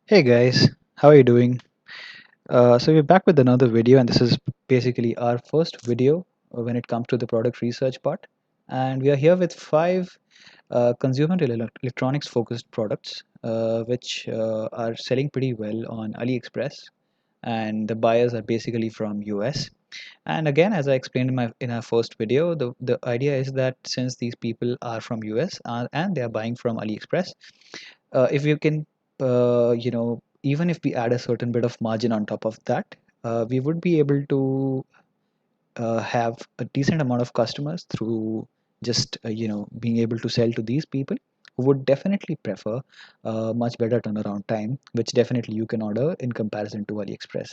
Hey guys, how are you doing? So we're back with another video, and this is basically our first video when it comes to the product research part. And we are here with five consumer electronics focused products, which are selling pretty well on AliExpress, and the buyers are basically from US. And again, as I explained in our first video, the idea is that since these people are from US and they are buying from AliExpress, if you can even if we add a certain bit of margin on top of that, we would be able to have a decent amount of customers through just being able to sell to these people who would definitely prefer much better turnaround time, which definitely you can order in comparison to AliExpress.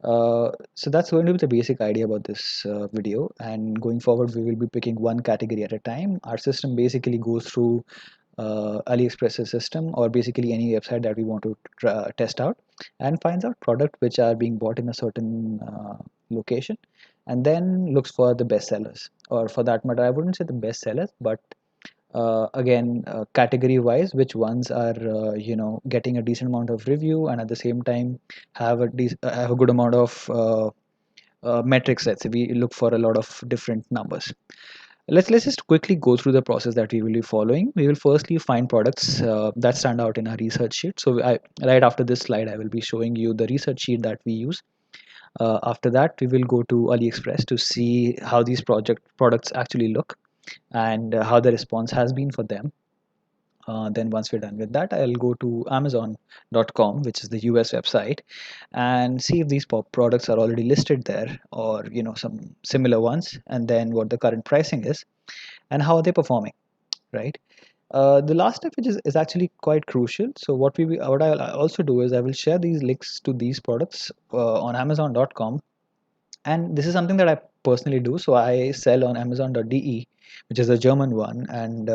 So that's going to be the basic idea about this video, and going forward we will be picking one category at a time. Our system basically goes through AliExpress's system, or basically any website that we want to test out, and finds out product which are being bought in a certain location, and then looks for the best sellers, or for that matter I wouldn't say the best sellers, but again, category wise, which ones are getting a decent amount of review, and at the same time have a good amount of metrics. Let's say we look for a lot of different numbers. Let's just quickly go through the process that we will be following. We will firstly find products that stand out in our research sheet. So right after this slide, I will be showing you the research sheet that we use. After that, we will go to AliExpress to see how these project products actually look, and how the response has been for them. Then once we're done with that, I'll go to Amazon.com, which is the US website, and see if these products are already listed there, or some similar ones, and then what the current pricing is and how are they performing, right? The last step, which is actually quite crucial. So what I'll also do is I will share these links to these products on Amazon.com, and this is something that I personally do. So I sell on Amazon.de, which is a German one, and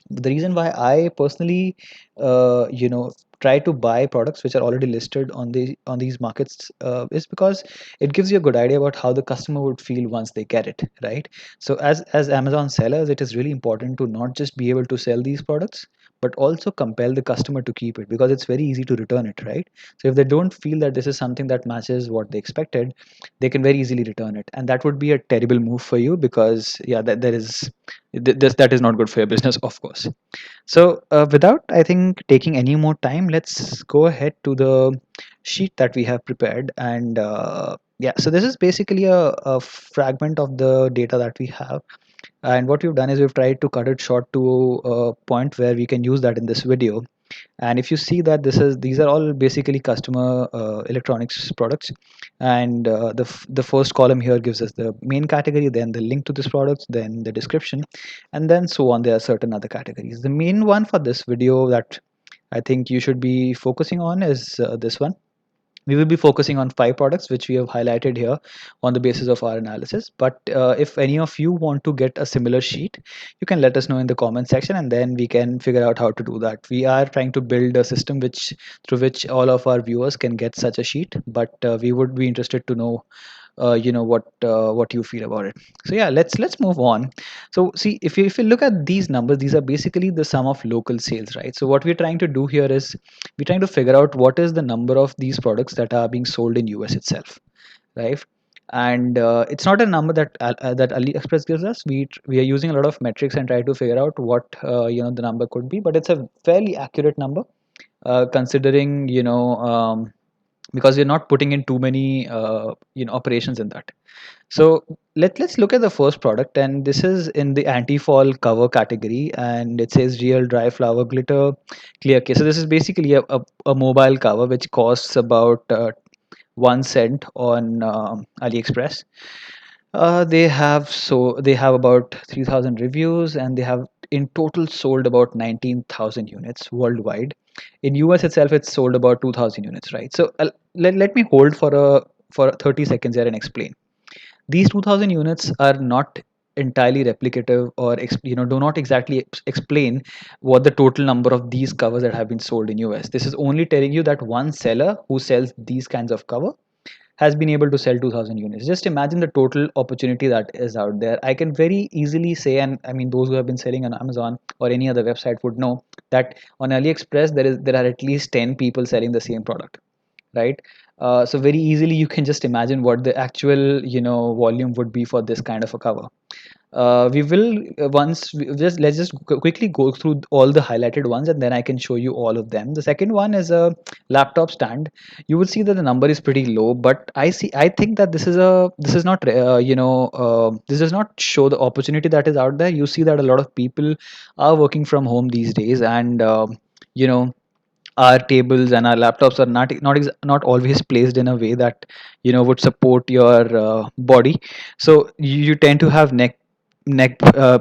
the reason why I personally try to buy products which are already listed on these markets is because it gives you a good idea about how the customer would feel once they get it, right? So as Amazon sellers, it is really important to not just be able to sell these products, but also compel the customer to keep it, because it's very easy to return it, right? So if they don't feel that this is something that matches what they expected, they can very easily return it, and that would be a terrible move for you, because yeah, that there is that is not good for your business, of course. So without, I think, taking any more time, let's go ahead to the sheet that we have prepared. And yeah, so this is basically a fragment of the data that we have, and what we've done is we've tried to cut it short to a point where we can use that in this video. And if you see that these are all basically customer electronics products, and the first column here gives us the main category, then the link to this product, then the description, and then so on. There are certain other categories. The main one for this video that I think you should be focusing on is this one. We will be focusing on five products which we have highlighted here on the basis of our analysis. But if any of you want to get a similar sheet, you can let us know in the comment section, and then we can figure out how to do that. We are trying to build a system through which all of our viewers can get such a sheet, but we would be interested to know what you feel about it. So yeah, let's move on. So see, if you look at these numbers, these are basically the sum of local sales, right? So what we're trying to do here is we're trying to figure out what is the number of these products that are being sold in US itself, right? And it's not a number that AliExpress gives us. We are using a lot of metrics and try to figure out what the number could be, but it's a fairly accurate number, considering because we're not putting in too many operations in that. So let's look at the first product, and this is in the anti-fall cover category, and it says real dry flower glitter clear case. So this is basically a mobile cover which costs about 1 cent on AliExpress. They have about 3,000 reviews, and they have in total sold about 19,000 units worldwide. In US itself, it's sold about 2,000 units, right? So let me hold for 30 seconds here and explain. These 2,000 units are not entirely replicative, or do not exactly explain what the total number of these covers that have been sold in US. This is only telling you that one seller who sells these kinds of cover has been able to sell 2,000 units. Just imagine the total opportunity that is out there. I can very easily say, and I mean those who have been selling on Amazon or any other website would know, that on AliExpress there are at least 10 people selling the same product, right? So very easily you can just imagine what the actual volume would be for this kind of a cover. We will once we just let's just quickly go through all the highlighted ones, and then I can show you all of them. The second one is a laptop stand. You will see that the number is pretty low, but I think that this is not this does not show the opportunity that is out there. You see that a lot of people are working from home these days, and you know our tables and our laptops are not always placed in a way that would support your body. So you tend to have neck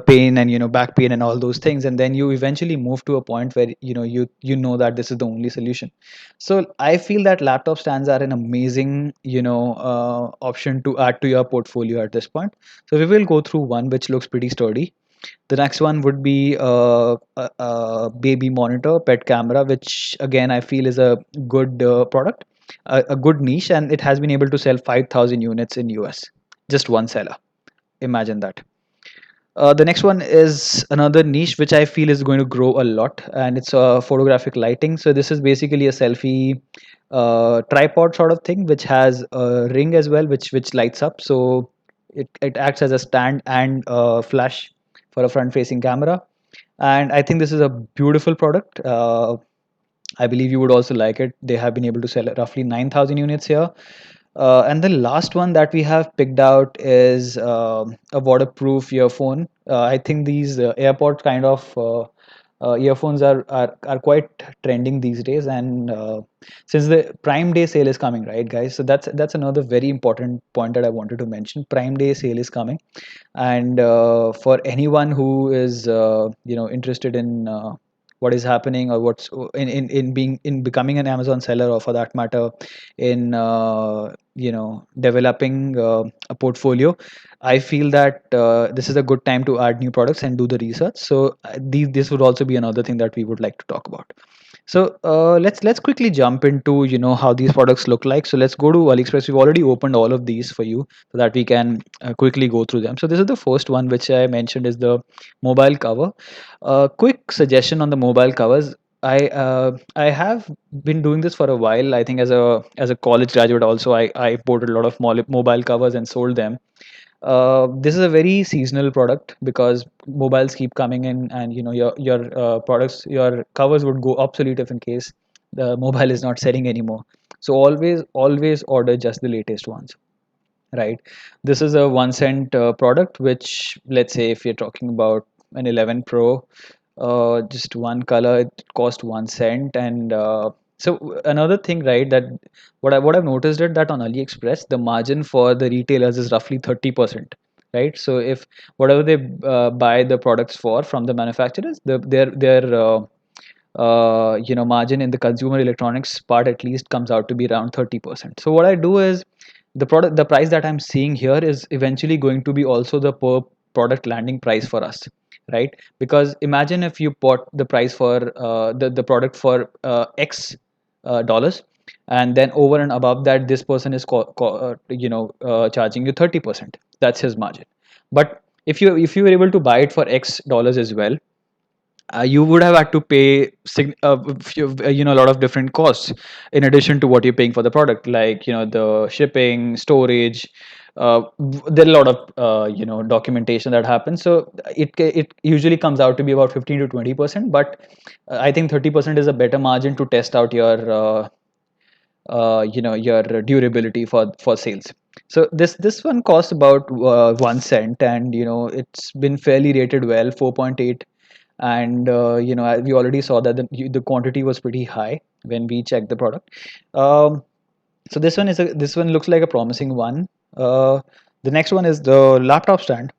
pain and back pain and all those things, and then you eventually move to a point where you know that this is the only solution. So I feel that laptop stands are an amazing option to add to your portfolio at this point. So we will go through one which looks pretty sturdy. The next one would be a baby monitor, pet camera, which again I feel is a good product, a good niche, and it has been able to sell 5,000 units in US. Just one seller. Imagine that. The next one is another niche which I feel is going to grow a lot, and it's photographic lighting. So this is basically a selfie tripod sort of thing, which has a ring as well, which lights up. So it acts as a stand and flash for a front-facing camera. And I think this is a beautiful product. I believe you would also like it. They have been able to sell roughly 9,000 units here. And the last one that we have picked out is a waterproof earphone. I think these AirPods kind of earphones are quite trending these days, and since the Prime Day sale is coming, right, guys? So that's another very important point that I wanted to mention. Prime Day sale is coming, and for anyone who is interested in what is happening or what's in becoming an Amazon seller, or for that matter in developing a portfolio, I feel that this is a good time to add new products and do the research. So this would also be another thing that we would like to talk about. So let's quickly jump into how these products look like. So let's go to AliExpress. We've already opened all of these for you so that we can quickly go through them. So this is the first one which I mentioned is the mobile cover. Quick suggestion on the mobile covers. I have been doing this for a while. I think as a college graduate also, I imported a lot of mobile covers and sold them. This is a very seasonal product because mobiles keep coming in, and your covers would go obsolete if in case the mobile is not selling anymore. So always order just the latest ones, right? This is a 1 cent product, which, let's say if you're talking about an 11 Pro, just one color, it cost 1 cent. And so another thing, right, that what I've noticed is that on AliExpress the margin for the retailers is roughly 30%, right? So if whatever they buy the products for from the manufacturers, their margin in the consumer electronics part at least comes out to be around 30%. So what I do is the price that I'm seeing here is eventually going to be also the per product landing price for us, right? Because imagine if you bought the price for the product for X dollars, and then over and above that this person is charging you 30%. That's his margin. But if you were able to buy it for X dollars as well, you would have had to pay a lot of different costs in addition to what you're paying for the product, like the shipping, storage. There are a lot of documentation that happens. So it usually comes out to be about 15 to 20%, but I think 30% is a better margin to test out your durability for sales. So this one costs about 1 cent, and it's been fairly rated well, 4.8. And we already saw that the quantity was pretty high when we checked the product. So this one looks like a promising one. The next one is the laptop stand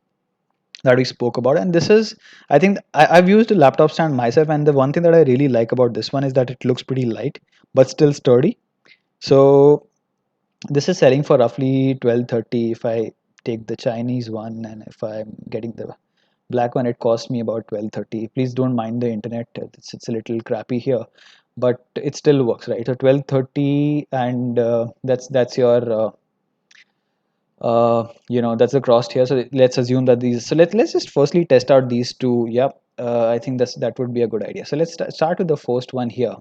that we spoke about, and this is, I think, I've used a laptop stand myself, and the one thing that I really like about this one is that it looks pretty light but still sturdy. So this is selling for roughly 12.30 if I take the Chinese one, and if I'm getting the black one, it cost me about 12.30. Please don't mind the internet, it's a little crappy here, but it still works, right? So 12.30, and that's your that's the cost here. So let's assume that these, so let's just firstly test out these two. Yep. I think that would be a good idea. So let's start with the first one here.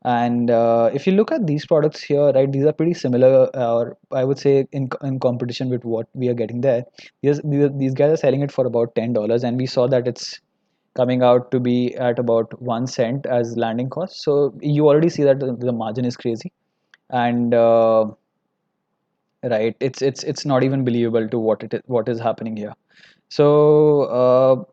And if you look at these products here, right, these are pretty similar, or I would say in competition with what we are getting there. These guys are selling it for about $10, and we saw that it's coming out to be at about 1 cent as landing cost. So you already see that the margin is crazy, and right, it's not even believable to what is happening here. So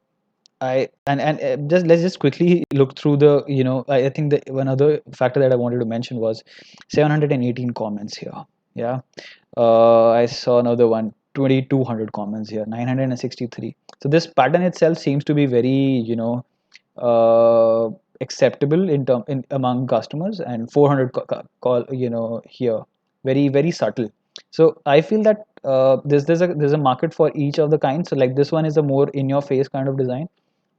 just let's just quickly look through the, I think the one other factor that I wanted to mention was 718 comments here. Yeah. I saw another one, 2200 comments here, 963. So this pattern itself seems to be very, uh, acceptable in among customers, and 400 call, here, very subtle. So I feel that there's a market for each of the kinds. So like this one is a more in your face kind of design,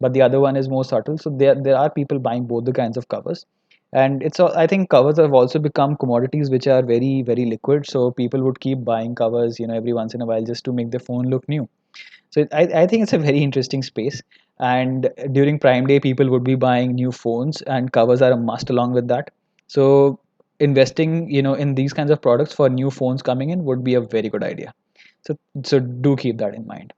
but the other one is more subtle. So there are people buying both the kinds of covers, and it's all, I think covers have also become commodities which are very liquid. So people would keep buying covers, every once in a while, just to make their phone look new. So I think it's a very interesting space. And during Prime Day, people would be buying new phones, and covers are a must along with that. So investing, in these kinds of products for new phones coming in would be a very good idea. So do keep that in mind.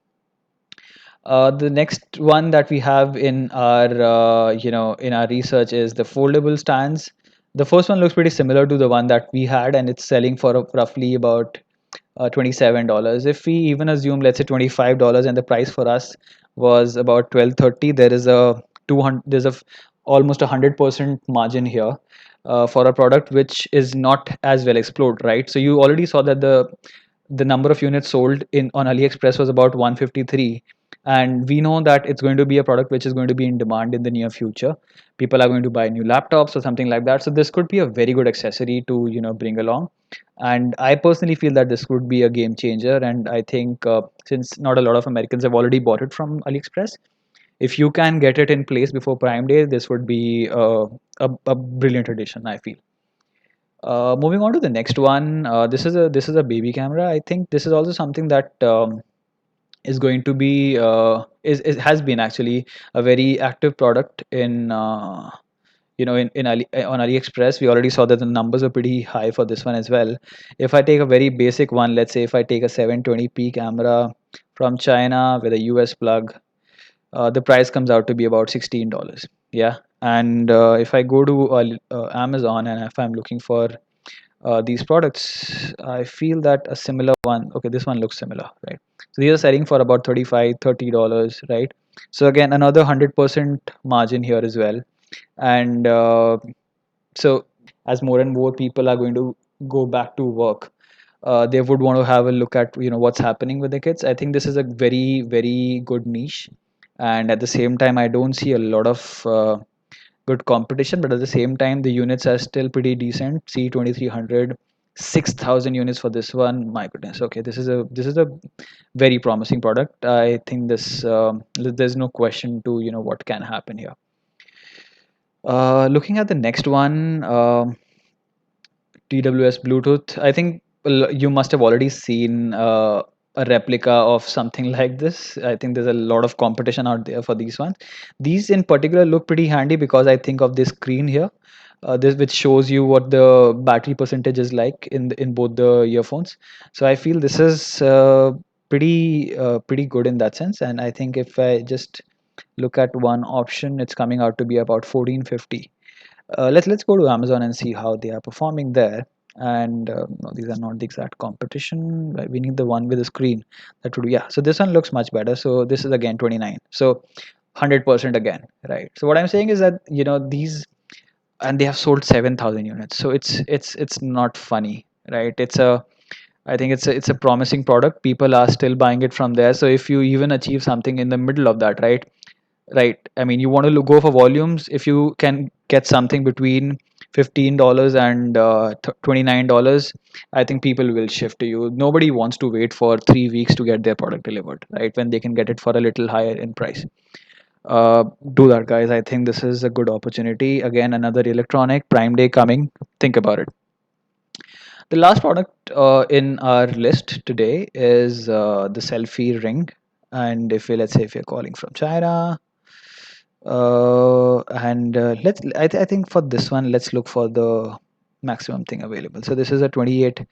The next one that we have in our in our research is the foldable stands. The first one looks pretty similar to the one that we had, and it's selling for roughly about $27. If we even assume, let's say, $25, and the price for us was about 12.30, there is a 200, almost 100% margin here for a product which is not as well explored, right? So you already saw that the number of units sold in on AliExpress was about 153, and we know that it's going to be a product which is going to be in demand in the near future. People are going to buy new laptops or something like that, so this could be a very good accessory to bring along. And I personally feel that this could be a game changer, and I think since not a lot of Americans have already bought it from AliExpress, if you can get it in place before Prime Day, this would be a brilliant addition, I feel. Moving on to the next one, this is a baby camera. I think this is also something that is going to be is has been actually a very active product in on AliExpress. We already saw that the numbers are pretty high for this one as well. If I take a very basic one, let's say if I take a 720p camera from China with a US plug, the price comes out to be about $16. Yeah. And if I go to Amazon, and if I'm looking for these products, I feel that a similar one, okay, this one looks similar, right? So these are selling for about 35 $30, right? So again, another 100% margin here as well. And so as more and more people are going to go back to work, they would want to have a look at what's happening with the kids. I think this is a very good niche, and at the same time, I don't see a lot of good competition, but at the same time, the units are still pretty decent. C2300, 6,000 units for this one. My goodness. Okay, this is a very promising product. I think there's no question to what can happen here. Looking at the next one, TWS Bluetooth. I think you must have already seen a replica of something like this. I think there's a lot of competition out there for these ones. These in particular look pretty handy because I think of this screen here, this which shows you what the battery percentage is like in both the earphones. So I feel this is pretty good in that sense. And I think if I just look at one option, it's coming out to be about 1450. Let's go to Amazon and see how they are performing there. And no, these are not the exact competition. Right, we need the one with the screen. That would be, yeah. So this one looks much better. So this is again 29. So 100% again, right? So what I'm saying is that these, and they have sold 7,000 units. So it's not funny, right? I think it's a promising product. People are still buying it from there. So if you even achieve something in the middle of that, right? Right, I mean, you want to go for volumes. If you can get something between $15 and $29, I think people will shift to you. Nobody wants to wait for 3 weeks to get their product delivered, right, when they can get it for a little higher in price. Do that, guys. I think this is a good opportunity. Again, another electronic Prime Day coming. Think about it. The last product in our list today is the selfie ring. And if we, let's say if you're calling from China, And I think for this one, let's look for the maximum thing available. So this is a 28-30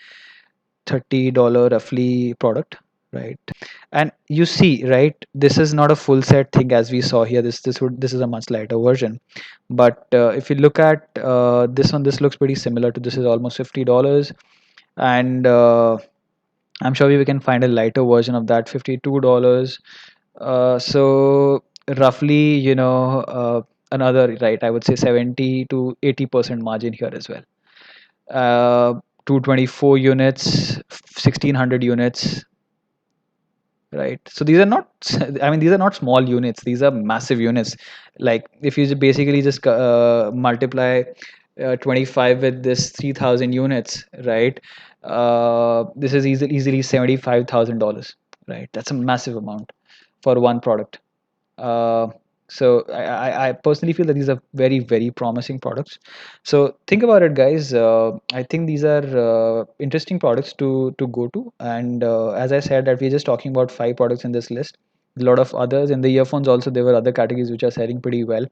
roughly product, right? And you see, right, this is not a full set thing as we saw here. This is a much lighter version. But if you look at this one, this looks pretty similar to this. Is almost $50, and I'm sure we can find a lighter version of that, $52. So roughly, another, right, I would say 70 to 80% margin here as well. 224 units, 1600 units, right? So these are not, I mean, these are not small units. These are massive units. Like if you basically just multiply 25 with this 3000 units, right? This is easily $75,000, right? That's a massive amount for one product. Uh, so I personally feel that these are very, very promising products. So think about it, guys. I think these are interesting products to go to. And as I said, that we're just talking about five products in this list. A lot of others in the earphones also. There were other categories which are selling pretty well.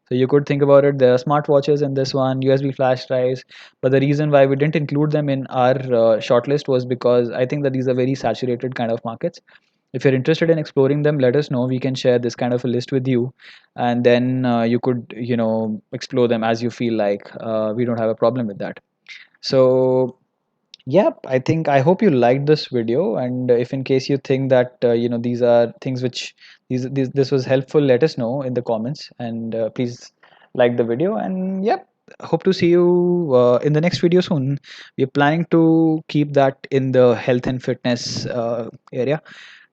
So you could think about it. There are smartwatches in this one, USB flash drives. But the reason why we didn't include them in our shortlist was because I think that these are very saturated kind of markets. If you're interested in exploring them, let us know. We can share this kind of a list with you, and then you could, explore them as you feel like. We don't have a problem with that. So yeah, I hope you liked this video, and if in case you think that these are things which this was helpful, let us know in the comments, and please like the video. And yep, hope to see you in the next video soon. We're planning to keep that in the health and fitness area,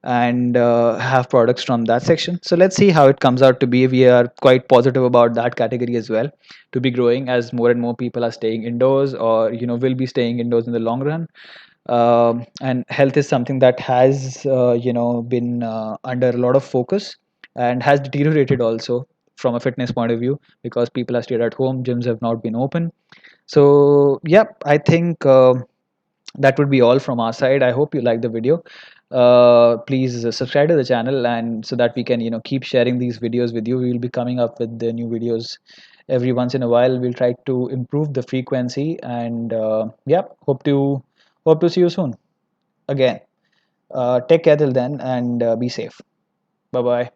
and have products from that section. So let's see how it comes out to be. We are quite positive about that category as well, to be growing as more and more people are staying indoors, or will be staying indoors in the long run. And health is something that has been under a lot of focus, and has deteriorated also from a fitness point of view, because people are stayed at home, gyms have not been open. So yep, I think that would be all from our side. I hope you like the video. Please subscribe to the channel, and so that we can keep sharing these videos with you. We will be coming up with the new videos every once in a while. We'll try to improve the frequency, and yeah, hope to see you soon again. Take care till then, and be safe. Bye bye.